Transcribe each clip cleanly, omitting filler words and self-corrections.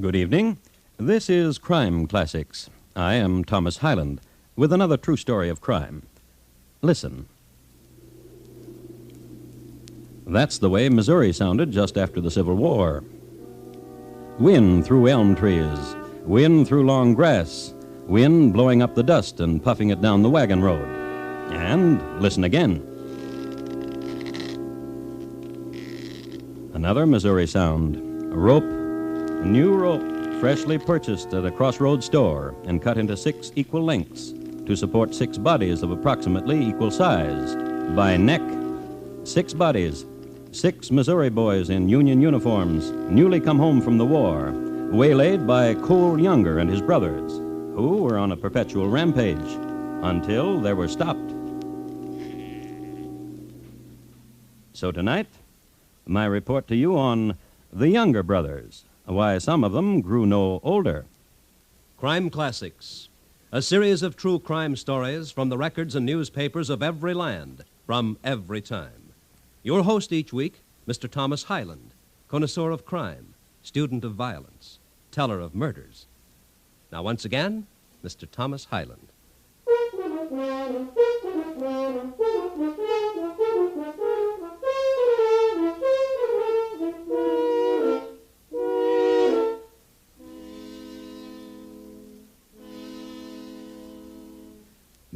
Good evening. This is Crime Classics. I am Thomas Hyland with another true story of crime. Listen. That's the way Missouri sounded just after the Civil War. Wind through elm trees, wind through long grass, wind blowing up the dust and puffing it down the wagon road. And listen again. Another Missouri sound. A rope, a new rope, freshly purchased at a crossroads store and cut into 6 equal lengths to support 6 bodies of approximately equal size. By neck, 6 bodies, 6 Missouri boys in Union uniforms, newly come home from the war, waylaid by Cole Younger and his brothers, who were on a perpetual rampage until they were stopped. So tonight, my report to you on the Younger brothers, why some of them grew no older. Crime Classics, a series of true crime stories from the records and newspapers of every land, from every time. Your host each week, Mr. Thomas Hyland, connoisseur of crime, student of violence, teller of murders. Now, once again, Mr. Thomas Hyland.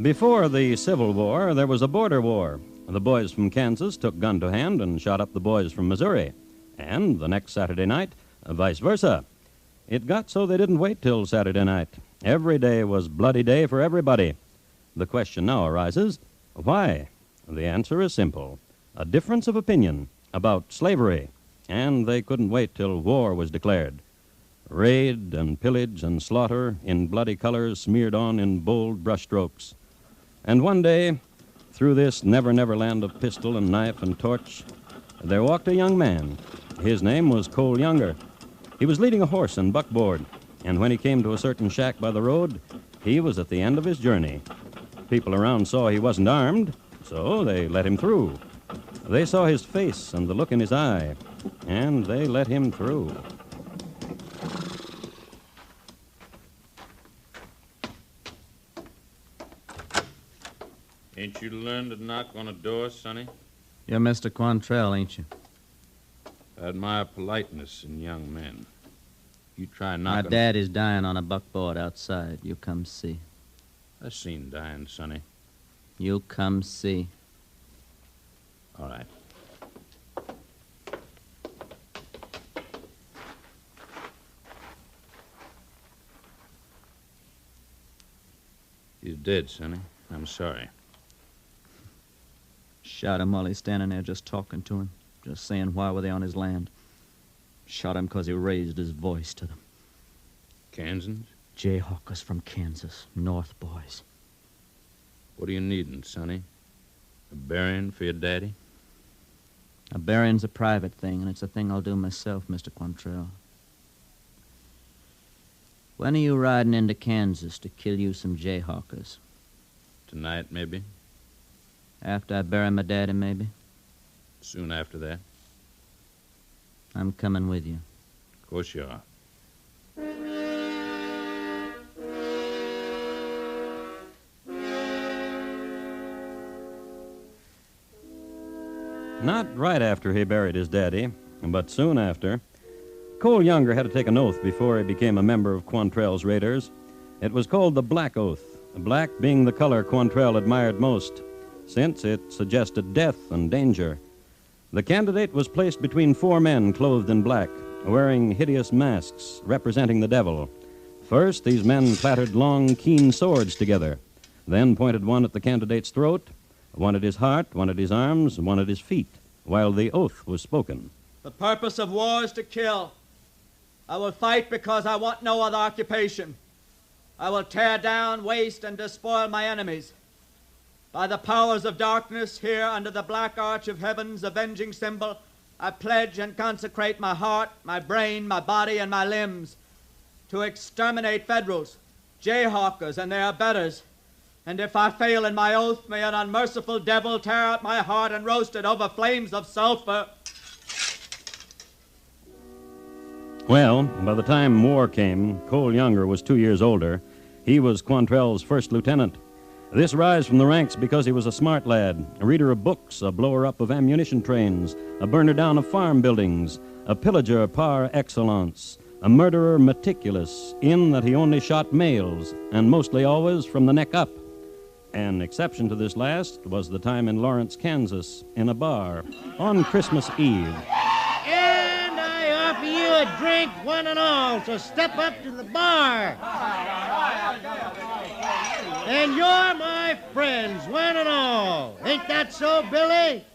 Before the Civil War, there was a border war. The boys from Kansas took gun to hand and shot up the boys from Missouri. And the next Saturday night, vice versa. It got so they didn't wait till Saturday night. Every day was bloody day for everybody. The question now arises, why? The answer is simple. A difference of opinion about slavery. And they couldn't wait till war was declared. Raid and pillage and slaughter in bloody colors smeared on in bold brushstrokes. And one day, through this never-never land of pistol and knife and torch, there walked a young man. His name was Cole Younger. He was leading a horse and buckboard, and when he came to a certain shack by the road, he was at the end of his journey. People around saw he wasn't armed, so they let him through. They saw his face and the look in his eye, and they let him through. Ain't you learned to knock on a door, Sonny? You're Mr. Quantrell, ain't you? I admire politeness in young men. You try My knocking... dad is dying on a buckboard outside. You come see. I seen dying, Sonny. You come see. All right. He's dead, Sonny. I'm sorry. Shot him while he's standing there just talking to him, just saying why were they on his land. Shot him because he raised his voice to them. Kansans? Jayhawkers from Kansas, North boys. What are you needing, Sonny? A burying for your daddy? A burying's a private thing, and it's a thing I'll do myself, Mr. Quantrell. When are you riding into Kansas to kill you some Jayhawkers? Tonight, maybe? After I bury my daddy, maybe? Soon after that? I'm coming with you. Of course you are. Not right after he buried his daddy, but soon after. Cole Younger had to take an oath before he became a member of Quantrell's Raiders. It was called the Black Oath, black being the color Quantrell admired most, since it suggested death and danger. The candidate was placed between 4 men clothed in black, wearing hideous masks representing the devil. First, these men clattered long, keen swords together, then pointed one at the candidate's throat, one at his heart, one at his arms, one at his feet, while the oath was spoken. The purpose of war is to kill. I will fight because I want no other occupation. I will tear down, waste, and despoil my enemies. By the powers of darkness, here under the black arch of heaven's avenging symbol, I pledge and consecrate my heart, my brain, my body, and my limbs to exterminate Federals, Jayhawkers, and their abettors. And if I fail in my oath, may an unmerciful devil tear out my heart and roast it over flames of sulfur. Well, by the time war came, Cole Younger was 2 years older. He was Quantrell's first lieutenant. This rise from the ranks because he was a smart lad, a reader of books, a blower-up of ammunition trains, a burner-down of farm buildings, a pillager par excellence, a murderer meticulous, in that he only shot males, and mostly always from the neck up. An exception to this last was the time in Lawrence, Kansas, in a bar, on Christmas Eve. And I offer you a drink, one and all, so step up to the bar. And you're my friends, one and all. Ain't that so, Billy?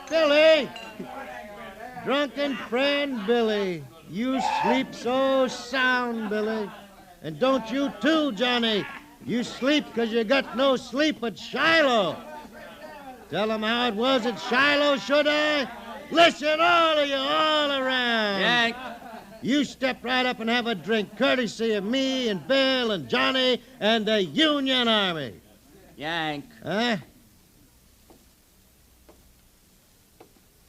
Billy? Drunken friend Billy, you sleep so sound, Billy. And don't you too, Johnny. You sleep 'cause you got no sleep at Shiloh. Tell 'em how it was at Shiloh, should I? Listen, all of you, all around. Yank. You step right up and have a drink, courtesy of me and Bill and Johnny and the Union Army. Yank. Huh?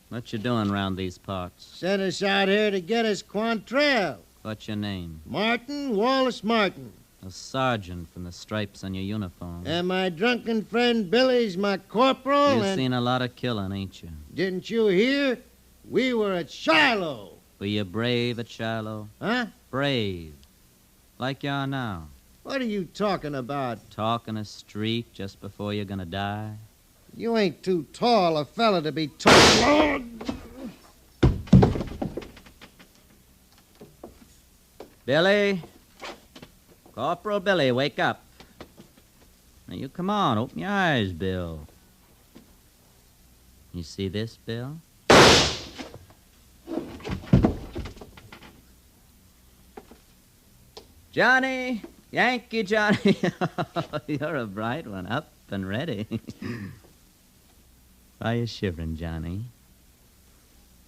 What you doing round these parts? Sent us out here to get us Quantrell. What's your name? Martin, Wallace Martin. A sergeant from the stripes on your uniform. And my drunken friend Billy's my corporal. You've and seen a lot of killing, ain't you? didn't you hear? We were at Shiloh. Were you brave at Shiloh? Huh? Brave. Like you are now. What are you talking about? Talking a streak just before you're gonna die. You ain't too tall a fella to be talking. Billy! Corporal Billy, wake up. Now you come on, open your eyes, Bill. You see this, Bill? Johnny! Yankee Johnny! You're a bright one, up and ready. Why you shivering, Johnny?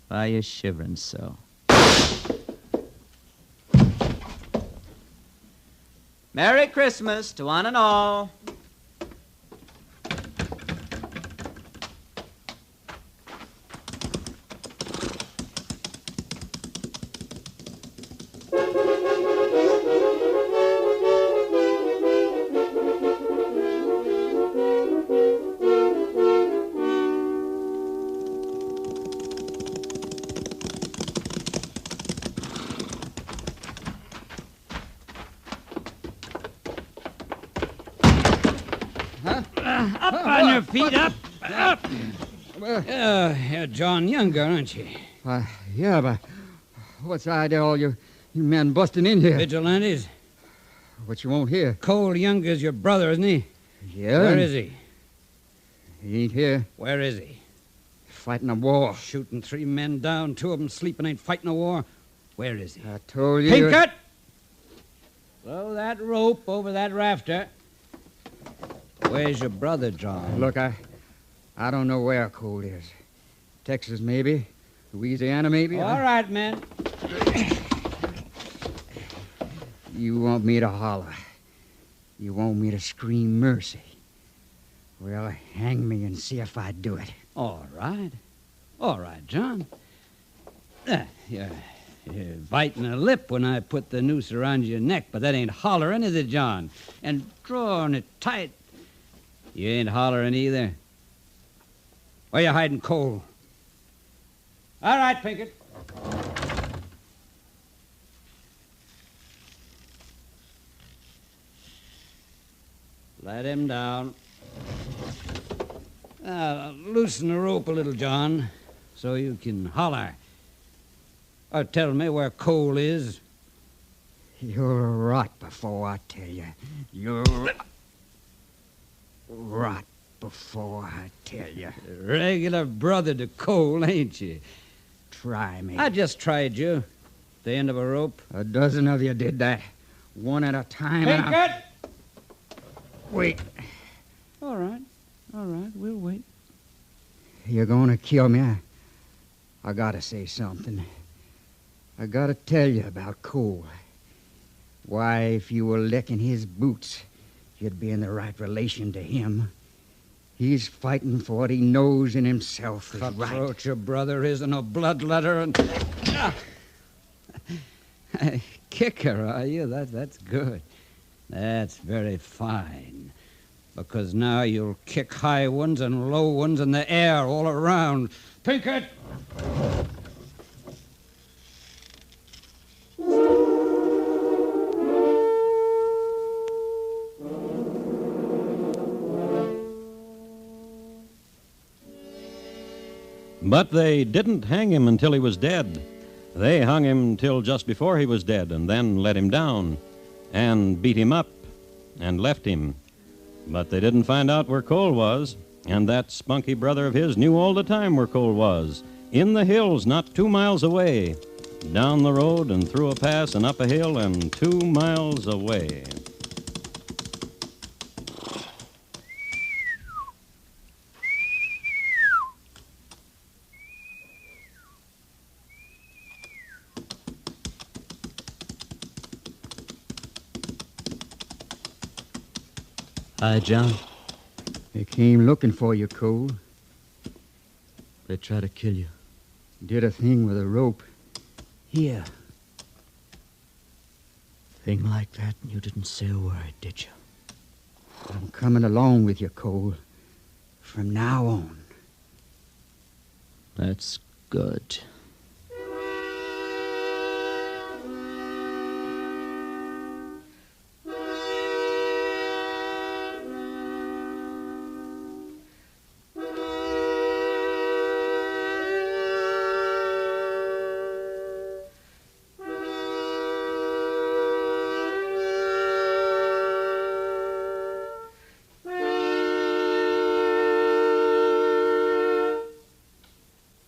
Why you shivering so? Merry Christmas to one and all. Up on your feet, up, up. You're John Younger, aren't you? Yeah, but what's the idea all you men busting in here? Vigilantes. What you won't hear? Cole Younger's your brother, isn't he? Yeah. Where is he? He ain't here. Where is he? Fighting a war. Shooting 3 men down, 2 of them sleeping, ain't fighting a war. Where is he? I told you. Pinkett! Throw that rope over that rafter. Where's your brother, John? Look, I don't know where Cole is. Texas, maybe. Louisiana, maybe. All right, men. You want me to holler. You want me to scream mercy. Well, hang me and see if I do it. All right. All right, John. You're biting a lip when I put the noose around your neck, but that ain't hollering, is it, John? And drawing it tight. You ain't hollering either. Where you hiding Cole? All right, Pinkett. Let him down. Loosen the rope a little, John, so you can holler. Or tell me where Cole is. You'll rot before I tell you. You'll rot before I tell you. Regular brother to Cole, ain't you? Try me. I just tried you. The end of a rope. A dozen of you did that. One at a time. and I- Pinkett! Wait. All right. All right. We'll wait. You're gonna kill me. I gotta say something. I gotta tell you about Cole. Why, if you were licking his boots, you'd be in the right relation to him. He's fighting for what he knows in himself is right. Cutthroat, your brother isn't a bloodletter, and... Kicker, are you? That's good. That's very fine. Because now you'll kick high ones and low ones in the air all around. Pinkett! But they didn't hang him until he was dead. They hung him till just before he was dead and then let him down and beat him up and left him. But they didn't find out where Cole was, and that spunky brother of his knew all the time where Cole was, in the hills not 2 miles away, down the road and through a pass and up a hill and 2 miles away. Hi, John. They came looking for you, Cole. They try to kill you. Did a thing with a rope. Here. Thing like that, and you didn't say a word, did you? I'm coming along with you, Cole. From now on. That's good.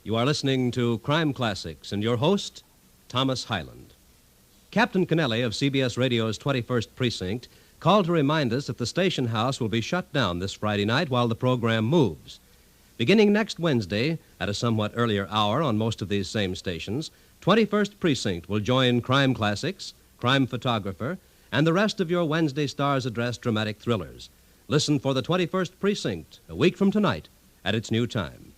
You are listening to Crime Classics and your host, Thomas Hyland. Captain Kennelly of CBS Radio's 21st Precinct called to remind us that the station house will be shut down this Friday night while the program moves. Beginning next Wednesday, at a somewhat earlier hour on most of these same stations, 21st Precinct will join Crime Classics, Crime Photographer, and the rest of your Wednesday Stars Address dramatic thrillers. Listen for the 21st Precinct a week from tonight at its new time.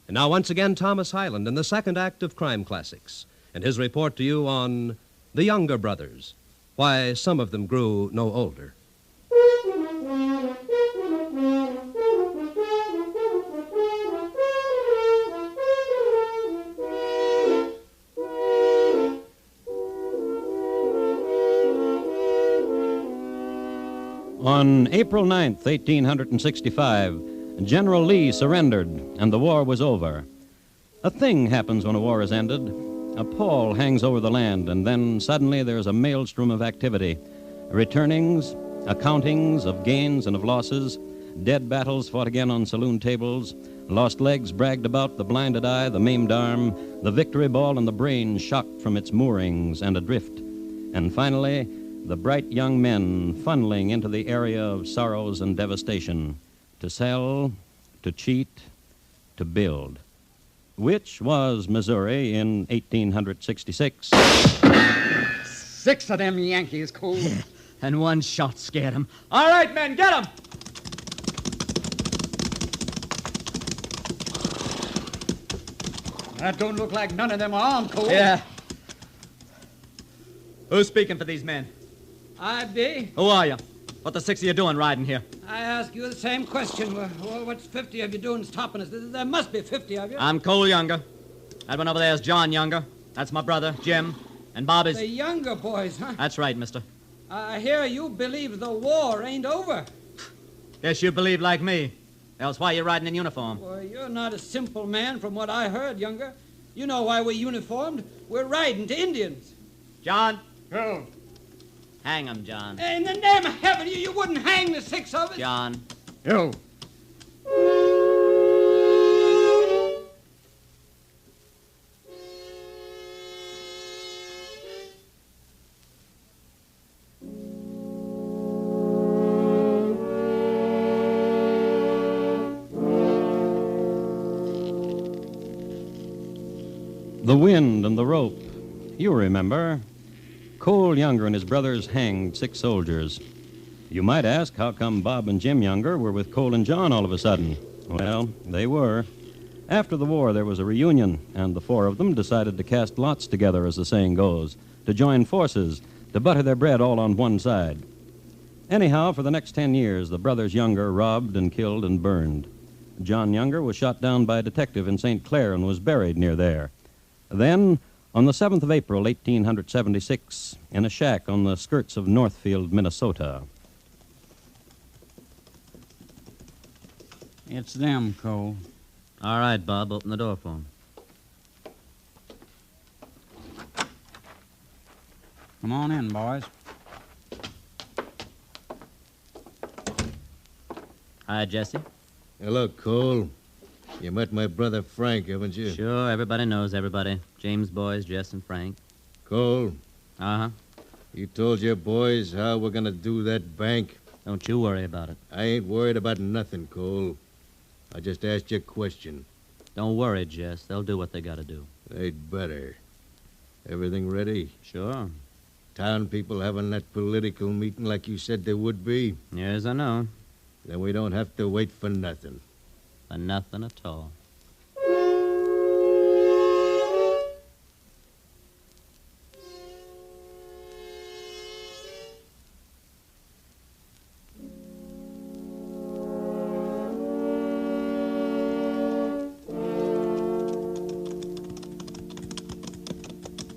And now, once again, Thomas Hyland in the second act of Crime Classics, and his report to you on the Younger Brothers, why some of them grew no older. On April 9th, 1865, General Lee surrendered, and the war was over. A thing happens when a war is ended. A pall hangs over the land, and then suddenly there's a maelstrom of activity. Returnings, accountings of gains and of losses, dead battles fought again on saloon tables, lost legs bragged about, the blinded eye, the maimed arm, the victory ball and the brain shocked from its moorings and adrift. And finally, the bright young men funneling into the area of sorrows and devastation. To sell, to cheat, to build. Which was Missouri in 1866. 6 of them Yankees, Cole. And one shot scared him. All right, men, get them! That don't look like none of them are armed, Cole. Yeah. Who's speaking for these men? I be. Who are you? What the 6 of you doing riding here? I ask you the same question. Well, what's 50 of you doing stopping us? There must be 50 of you. I'm Cole Younger. That one over there is John Younger. That's my brother, Jim. And Bob is... The Younger boys, huh? That's right, mister. I hear you believe the war ain't over. Guess you believe like me. Else why you riding in uniform? Well, you're not a simple man from what I heard, Younger. You know why we're uniformed. We're riding to Indians. John? Go. Hang 'em, John. In the name of heaven, you wouldn't hang the 6 of us. John. Yo. The wind and the rope. You remember. Cole Younger and his brothers hanged 6 soldiers. You might ask how come Bob and Jim Younger were with Cole and John all of a sudden. Well, they were. After the war, there was a reunion, and the 4 of them decided to cast lots together, as the saying goes, to join forces, to butter their bread all on one side. Anyhow, for the next 10 years, the brothers Younger robbed and killed and burned. John Younger was shot down by a detective in St. Clair and was buried near there. Then, on the 7th of April, 1876, in a shack on the skirts of Northfield, Minnesota. It's them, Cole. All right, Bob, open the door for him. Come on in, boys. Hi, Jesse. Hello, Cole. You met my brother Frank, haven't you? Sure, everybody knows everybody. James boys, Jess and Frank. Cole, Uh-huh. you told your boys how we're gonna do that bank? Don't you worry about it. I ain't worried about nothing, Cole. I just asked you a question. Don't worry, Jess. They'll do what they gotta do. They'd better. Everything ready? Sure. Town people having that political meeting like you said they would be? Yes, I know. Then we don't have to wait for nothing. For nothing at all.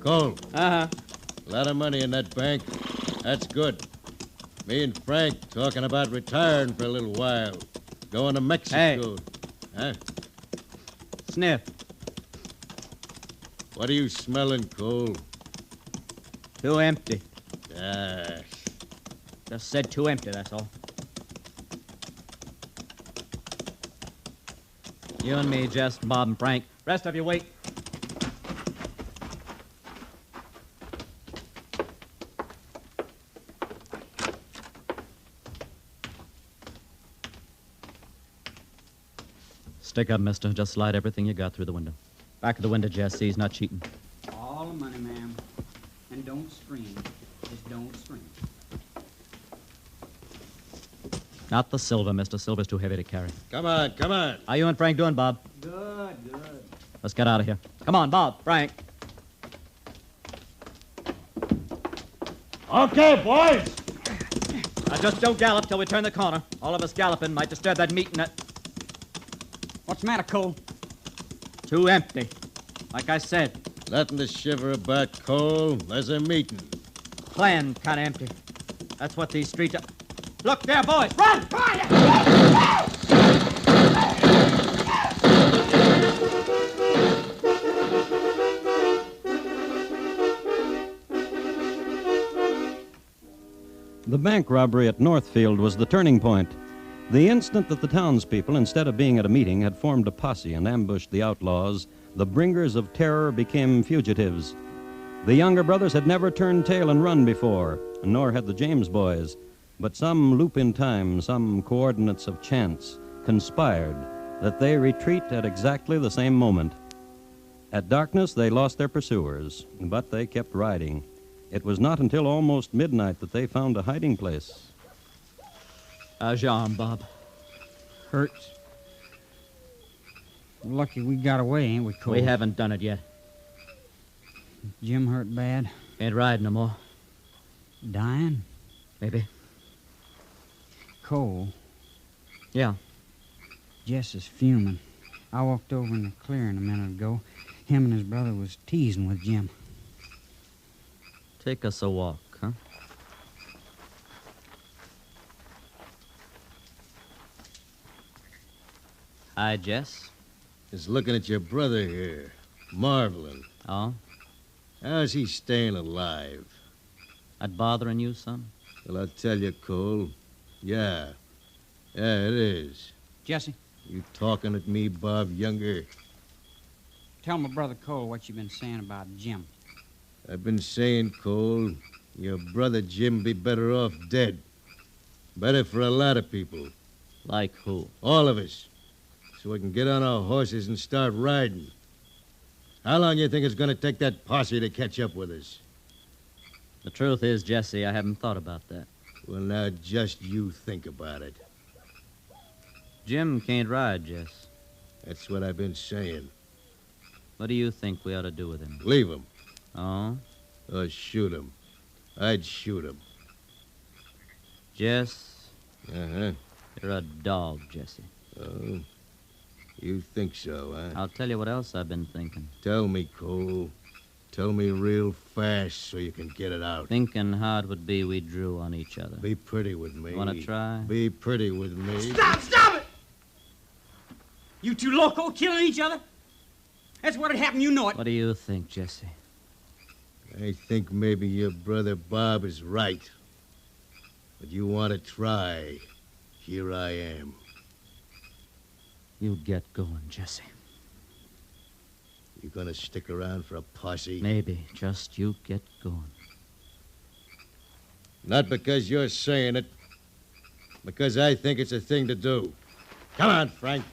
Cole, Uh-huh. a lot of money in that bank. That's good. Me and Frank talking about retiring for a little while. Going to Mexico. Huh? Sniff. What are you smelling, Cole? Too empty. Ah, Just said too empty, that's all. You and me, Jess, Bob, and Frank. Rest of you wait. Stick up, mister. Just slide everything you got through the window. Back of the window, Jess. See, he's not cheating. All the money, ma'am. And don't scream. Just don't scream. Not the silver, mister. Silver's too heavy to carry. come on, come on. How you and Frank doing, Bob? Good. Let's get out of here. Come on, Bob, Frank. Okay, boys. Now just don't gallop till we turn the corner. All of us galloping might disturb that meeting. What's the matter, Cole? Too empty. Like I said, Nothing to shiver about, Cole. There's a meeting. plan kind of empty. That's what these streets are. Look there, boys. Run! The bank robbery at Northfield was the turning point. The instant that the townspeople, instead of being at a meeting, had formed a posse and ambushed the outlaws, the bringers of terror became fugitives. The Younger brothers had never turned tail and run before, nor had the James boys. But some loop in time, some coordinates of chance, conspired that they retreat at exactly the same moment. At darkness, they lost their pursuers, but they kept riding. It was not until almost midnight that they found a hiding place. How's your arm, Bob? Hurts. Lucky we got away, ain't we, Cole? We haven't done it yet. Jim hurt bad. Can't ride no more. Dying? Maybe. Cole, Yeah. Jess is fuming. I walked over in the clearing a minute ago. Him and his brother was teasing with Jim. Take us a walk, huh? Hi, Jess. Just looking at your brother here. Marveling. Oh? How's he staying alive? That bothering you, son? Well, I'll tell you, Cole. Yeah. Yeah, it is. Jesse, You talking at me, Bob Younger? tell my brother Cole what you've been saying about Jim. I've been saying, Cole, your brother Jim be better off dead. Better for a lot of people. Like who? All of us. So we can get on our horses and start riding. How long you think it's going to take that posse to catch up with us? The truth is, Jesse, I haven't thought about that. Well, now, just you think about it. Jim can't ride, Jess. That's what I've been saying. What do you think we ought to do with him? Leave him. Oh? Oh, shoot him. I'd shoot him. Jess, Uh-huh. you're a dog, Jesse. Oh, you think so, huh? I'll tell you what else I've been thinking. Tell me, Cole. Tell me real fast so you can get it out. Thinking how it would be we drew on each other. Be pretty with me. Want to try? Be pretty with me. Stop it! You two loco killing each other? That's what'd happen, you know it. What do you think, Jesse? I think maybe your brother Bob is right. But you want to try. Here I am. You get going, Jesse. You gonna stick around for a posse? Maybe. Just you get going. Not because you're saying it. Because I think it's a thing to do. Come on, Frank.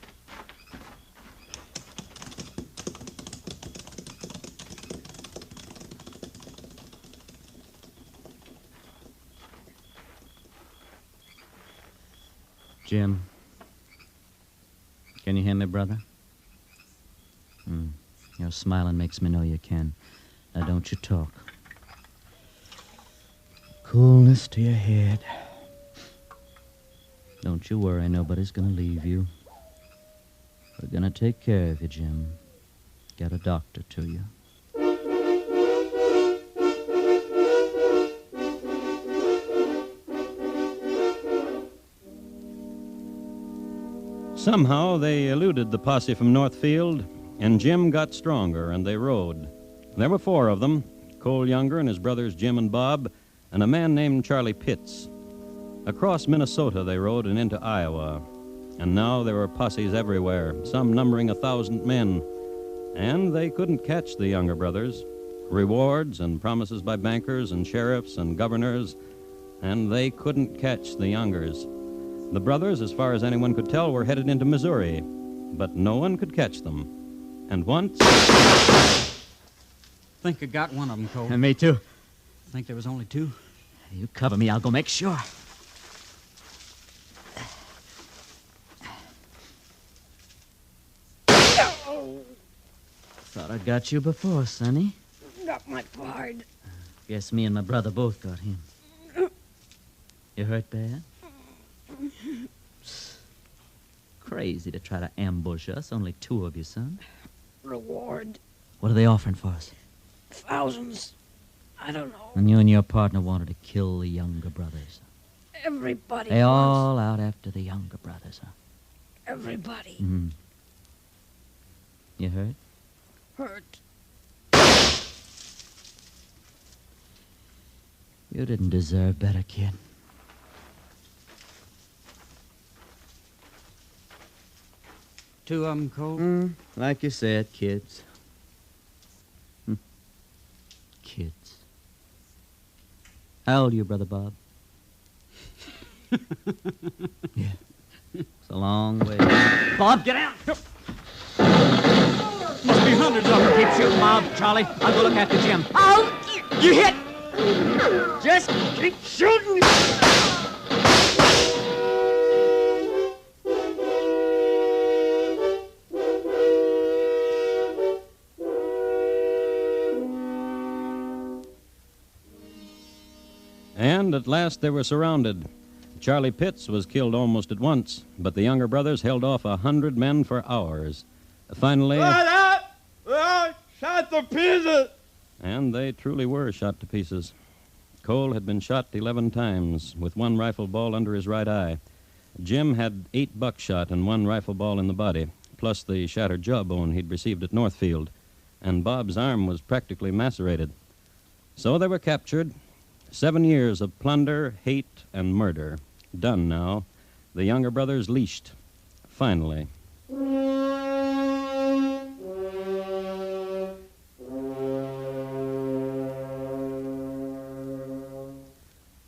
Jim. Can you hear me, brother? Your smiling makes me know you can. Now, don't you talk. Coolness to your head. Don't you worry, nobody's gonna leave you. We're gonna take care of you, Jim. Get a doctor to you. Somehow they eluded the posse from Northfield, and Jim got stronger, and they rode. There were 4 of them, Cole Younger and his brothers Jim and Bob, and a man named Charlie Pitts. Across Minnesota they rode and into Iowa, and now there were posses everywhere, some numbering 1,000 men, and they couldn't catch the Younger brothers. Rewards and promises by bankers and sheriffs and governors, and they couldn't catch the Youngers. The brothers, as far as anyone could tell, were headed into Missouri, but no one could catch them. And once... Think I got one of them, Cole. And me too. Think there was only 2? You cover me, I'll go make sure. Thought I got you before, Sonny. Got my pride. Guess me and my brother both got him. You hurt bad? Crazy to try to ambush us. Only 2 of you, son. Reward. What are they offering for us? Thousands. I don't know. And you and your partner wanted to kill the Younger brothers. Everybody They wants... all out after the Younger brothers, huh? Everybody. Mm-hmm. You hurt? Hurt. You didn't deserve better, kid. Two of them, Cole? Like you said, kids. Kids. How old are you, Brother Bob? Yeah. It's a long way. Bob, get out! Must be hundreds of them. Keep shooting, Bob. Charlie, I'll go look after Jim. Oh, you hit! Just keep shooting! And at last they were surrounded. Charlie Pitts was killed almost at once, but the Younger brothers held off 100 men for hours. Finally... Shot to pieces! And they truly were shot to pieces. Cole had been shot 11 times, with 1 rifle ball under his right eye. Jim had 8 buckshot and 1 rifle ball in the body, plus the shattered jawbone he'd received at Northfield. And Bob's arm was practically macerated. So they were captured. 7 years of plunder, hate, and murder. Done now. The Younger brothers leashed. Finally.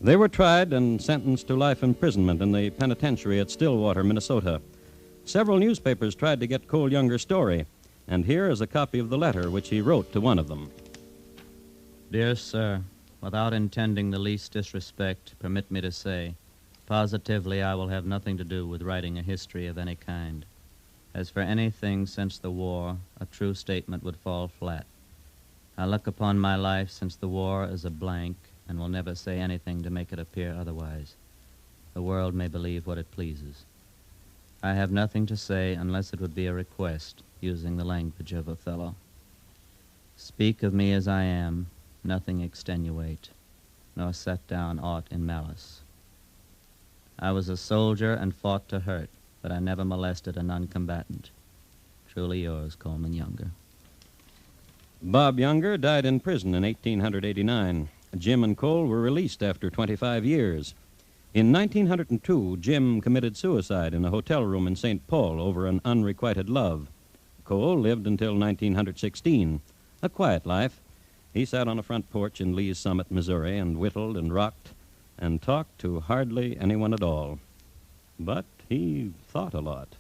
They were tried and sentenced to life imprisonment in the penitentiary at Stillwater, Minnesota. Several newspapers tried to get Cole Younger's story, and here is a copy of the letter which he wrote to one of them. Dear sir, without intending the least disrespect, permit me to say, positively I will have nothing to do with writing a history of any kind. As for anything since the war, a true statement would fall flat. I look upon my life since the war as a blank and will never say anything to make it appear otherwise. The world may believe what it pleases. I have nothing to say unless it would be a request, using the language of Othello. Speak of me as I am, nothing extenuate, nor set down aught in malice. I was a soldier and fought to hurt, but I never molested a non-combatant. Truly yours, Coleman Younger. Bob Younger died in prison in 1889. Jim and Cole were released after 25 years. In 1902, Jim committed suicide in a hotel room in St. Paul over an unrequited love. Cole lived until 1916. A quiet life. He sat on a front porch in Lee's Summit, Missouri, and whittled and rocked and talked to hardly anyone at all. But he thought a lot.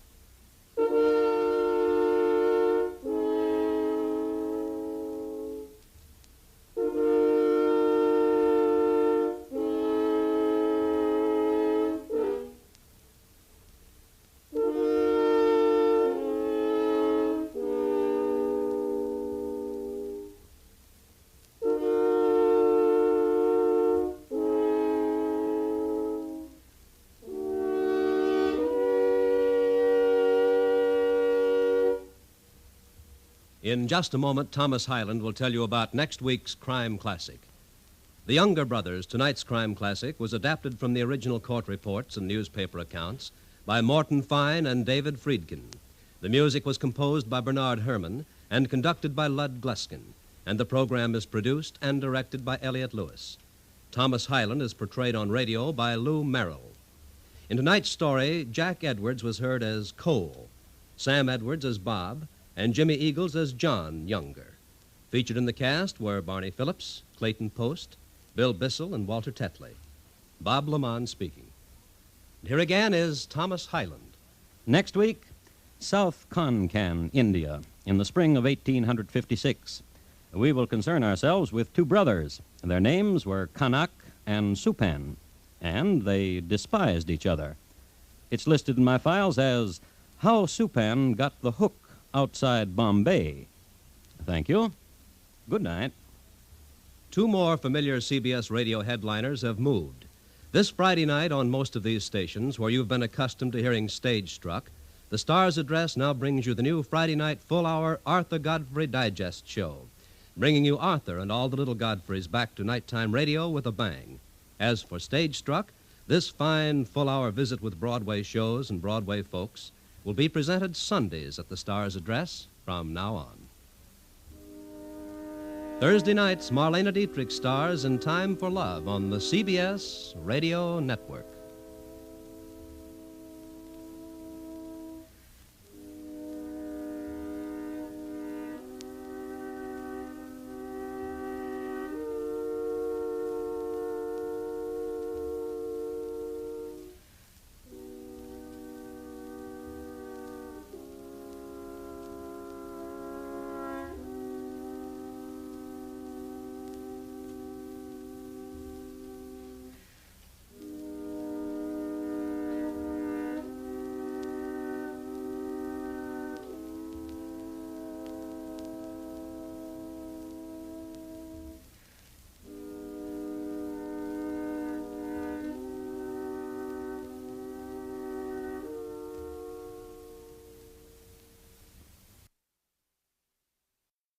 In just a moment, Thomas Hyland will tell you about next week's Crime Classic. The Younger Brothers, tonight's Crime Classic, was adapted from the original court reports and newspaper accounts by Morton Fine and David Friedkin. The music was composed by Bernard Herrmann and conducted by Lud Gluskin, and the program is produced and directed by Elliott Lewis. Thomas Hyland is portrayed on radio by Lou Merrill. In tonight's story, Jack Edwards was heard as Cole, Sam Edwards as Bob, and Jimmy Eagles as John Younger. Featured in the cast were Barney Phillips, Clayton Post, Bill Bissell, and Walter Tetley. Bob Lamont speaking. And here again is Thomas Hyland. Next week, South Konkan, India, in the spring of 1856. We will concern ourselves with two brothers. Their names were Kanak and Supan, and they despised each other. It's listed in my files as How Supan Got the Hook Outside Bombay. Thank you. Good night. Two more familiar CBS radio headliners have moved. This Friday night on most of these stations, where you've been accustomed to hearing Stage Struck, the Star's Address now brings you the new Friday night full-hour Arthur Godfrey Digest show, bringing you Arthur and all the little Godfreys back to nighttime radio with a bang. As for Stage Struck, this fine full-hour visit with Broadway shows and Broadway folks will be presented Sundays at the Star's Address from now on. Thursday nights, Marlena Dietrich stars in Time for Love on the CBS Radio Network.